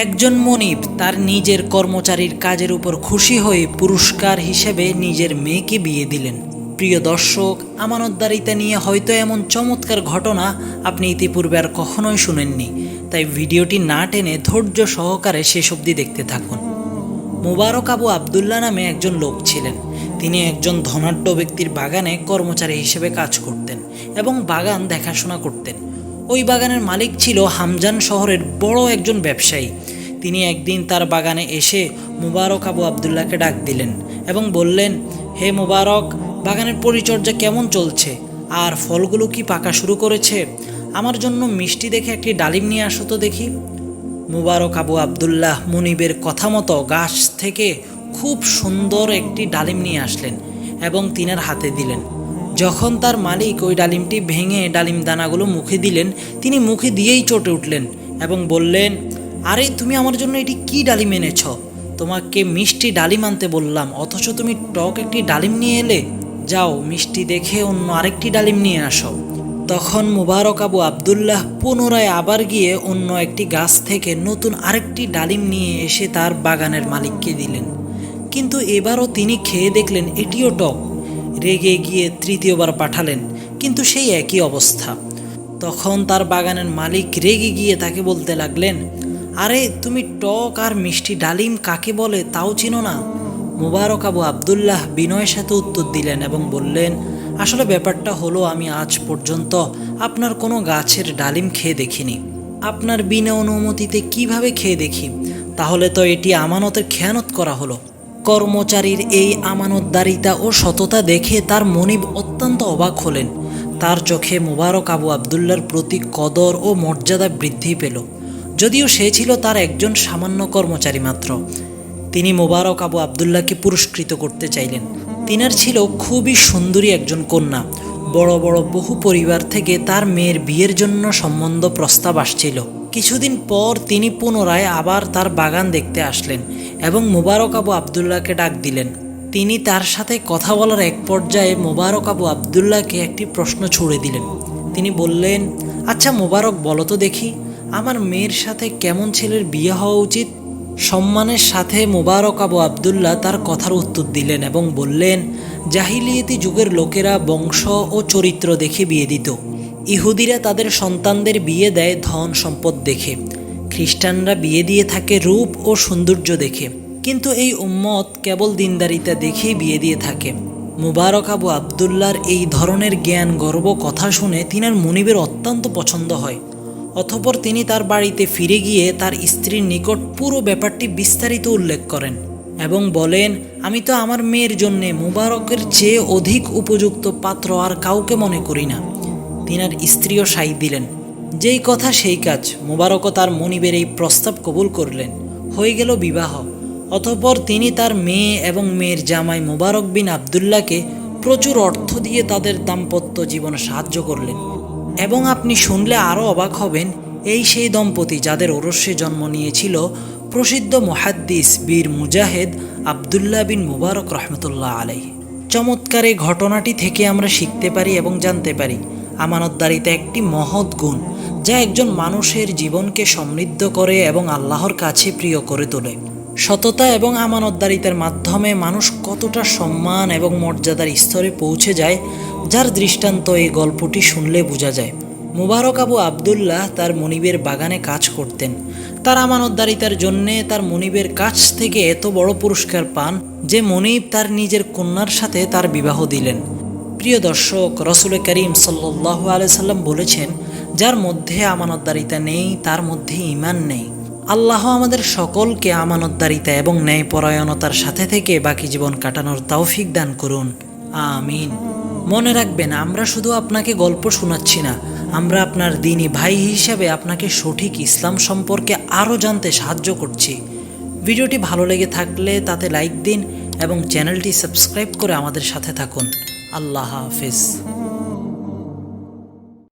একজন মনিব তার নিজের কর্মচারীর কাজের উপর খুশি হয়ে পুরস্কার হিসেবে নিজের মেয়েকে বিয়ে দিলেন। প্রিয় দর্শক, আমানতদারিতা নিয়ে হয়তো এমন চমৎকার ঘটনা আপনি ইতিপূর্বে আর কখনোই শুনেননি, তাই ভিডিওটি না টেনে ধৈর্য সহকারে শেষ অবধি দেখতে থাকুন। মুবারক আবু আবদুল্লাহ নামে একজন লোক ছিলেন। তিনি একজন ধনাঢ্য ব্যক্তির বাগানে কর্মচারী হিসেবে কাজ করতেন এবং বাগান দেখাশোনা করতেন। ওই বাগানের মালিক ছিল হামজান শহরের বড় একজন ব্যবসায়ী। তিনি একদিন তার বাগানে এসে মুবারক আবু আবদুল্লাহকে ডাক দিলেন এবং বললেন, হে মুবারক, বাগানের পরিচর্যা কেমন চলছে আর ফলগুলো কি পাকা শুরু করেছে? আমার জন্য মিষ্টি দেখে একটি ডালিম নিয়ে আসো তো দেখি। মুবারক আবু আবদুল্লাহ মুনিবের কথা মতো গাছ থেকে খুব সুন্দর একটি ডালিম নিয়ে আসলেন এবং তিনার হাতে দিলেন। যখন তার মালিক ওই ডালিমটি ভেঙে ডালিম দানাগুলো মুখে দিলেন, তিনি মুখে দিয়েই চটে উঠলেন এবং বললেন, আরে তুমি আমার জন্য এটি কি ডালিম এনেছ? তোমাকে মিষ্টি ডালিম আনতে বললাম, অথচ তুমি টক একটি ডালিম নিয়ে এলে। যাও, মিষ্টি দেখে অন্য আরেকটি ডালিম নিয়ে আসো। তখন মুবারক আবু আবদুল্লাহ পুনরায় আবার গিয়ে অন্য একটি গাছ থেকে নতুন আরেকটি ডালিম নিয়ে এসে তার বাগানের মালিককে দিলেন। কিন্তু এবারও তিনি খেয়ে দেখলেন এটিও টক। রেগে গিয়ে তৃতীয়বার পাঠালেন, কিন্তু সেই একই অবস্থা। তখন তার বাগানের মালিক রেগে গিয়ে তাকে বলতে লাগলেন, আরে তুমি টক আর মিষ্টি ডালিম কাকে বলে তাও চিনো না? মুবারক আবু আবদুল্লাহ বিনয়ের সাথে উত্তর দিলেন এবং বললেন, আসলে ব্যাপারটা হলো, আমি আজ পর্যন্ত আপনার কোনো গাছের ডালিম খেয়ে দেখিনি। আপনার বিনা অনুমতিতে কিভাবে খেয়ে দেখি? তাহলে তো এটি আমানতের খেয়ানত করা হলো। কর্মচারীর এই আমানতদারিতা ও সততা দেখে তার মনিব অত্যন্ত অবাক হলেন। তার চোখে মুবারক আবু আবদুল্লাহর প্রতি কদর ও মর্যাদা বৃদ্ধি পেল, যদিও সে ছিল তার একজন সামান্য কর্মচারী মাত্র। তিনি মুবারক আবু আবদুল্লাহকে পুরস্কৃত করতে চাইলেন। তিনার ছিল খুবই সুন্দরী একজন কন্যা। বড় বড় বহু পরিবার থেকে তার মেয়ের বিয়ের জন্য সম্বন্ধ প্রস্তাব আসছিল। কিছুদিন পর তিনি পুনরায় আবার তার বাগান দেখতে আসলেন এবং মুবারক আবু আবদুল্লাহকে ডাক দিলেন। তিনি তার সাথে কথা বলার এক পর্যায়ে মুবারক আবু আবদুল্লাহকে একটি প্রশ্ন ছুড়ে দিলেন। তিনি বললেন, আচ্ছা মুবারক, বলো তো দেখি, আমার মেয়ের সাথে কেমন ছেলের বিয়ে হওয়া উচিত? সম্মানের সাথে মুবারক আবু আবদুল্লাহ তার কথার উত্তর দিলেন এবং বললেন, জাহিলিয়াতি যুগের লোকেরা বংশ ও চরিত্র দেখে বিয়ে দিত। ইহুদিরা তাদের সন্তানদের বিয়ে দেয় ধন সম্পদ দেখে। খ্রিস্টানরা বিয়ে দিয়ে থাকে রূপ ও সৌন্দর্য দেখে। কিন্তু এই উম্মত কেবল দিনদারিতা দেখেই বিয়ে দিয়ে থাকে। মুবারক আবু আবদুল্লাহর এই ধরনের জ্ঞান গর্ব কথা শুনে তিনার মুনিবের অত্যন্ত পছন্দ হয়। অতঃপর তিনি তার বাড়িতে ফিরে গিয়ে তার স্ত্রীর নিকট পুরো ব্যাপারটি বিস্তারিত উল্লেখ করেন এবং বলেন, আমি তো আমার মেয়ের জন্যে মুবারকের চেয়ে অধিক উপযুক্ত পাত্র আর কাউকে মনে করি না। তিনার স্ত্রীও সাই দিলেন। যেই কথা সেই কাজ, মুবারকও তার মনিবের এই প্রস্তাব কবুল করলেন। হয়ে গেল বিবাহ। অতঃপর তিনি তার মেয়ে এবং মেয়ের জামাই মুবারক বিন আবদুল্লাহকে প্রচুর অর্থ দিয়ে তাদের দাম্পত্য জীবনে সাহায্য করলেন। এবং আপনি শুনলে আরও অবাক হবেন, এই সেই দম্পতি যাদের ওরসে জন্ম নিয়েছিল প্রসিদ্ধ মুহাদ্দিস বীর মুজাহিদ আবদুল্লাহ বিন মুবারক রহমতুল্লাহ আলাইহি। চমৎকার এই ঘটনাটি থেকে আমরা শিখতে পারি এবং জানতে পারি, আমানতদারিতা একটি মহৎ গুণ, যা একজন মানুষের জীবনকে সমৃদ্ধ করে এবং আল্লাহর কাছে প্রিয় করে তোলে। সততা এবং আমানতদারিতার মাধ্যমে মানুষ কতটা সম্মান এবং মর্যাদার স্তরে পৌঁছে যায়, যার দৃষ্টান্ত এই গল্পটি শুনলে বোঝা যায়। মুবারক আবু আবদুল্লাহ তার মনিবের বাগানে কাজ করতেন। তার আমানতদারিতার জন্যে তার মনিবের কাছ থেকে এত বড় পুরস্কার পান যে মনিব তার নিজের কন্যার সাথে তার বিবাহ দিলেন। প্রিয় দর্শক, রাসূল করিম সাল্লাল্লাহু আলাইহি সাল্লাম বলেছেন, যার মধ্যে আমানতদারিতা নেই তার মধ্যে ঈমান নেই। আল্লাহ আমাদের সকলকে আমানতদারিতা এবং ন্যায়পরায়ণতার সাথে থেকে বাকি জীবন কাটানোর তৌফিক দান করুন, আমিন। মনে রাখবেন, আমরা শুধু আপনাকে গল্প শোনাচ্ছি না, আমরা আপনার দ্বীনী ভাই হিসাবে আপনাকে সঠিক ইসলাম সম্পর্কে আরও জানতে সাহায্য করছি। ভিডিওটি ভালো লেগে থাকলে তাতে লাইক দিন এবং চ্যানেলটি সাবস্ক্রাইব করে আমাদের সাথে থাকুন। আল্লাহ হাফেজ।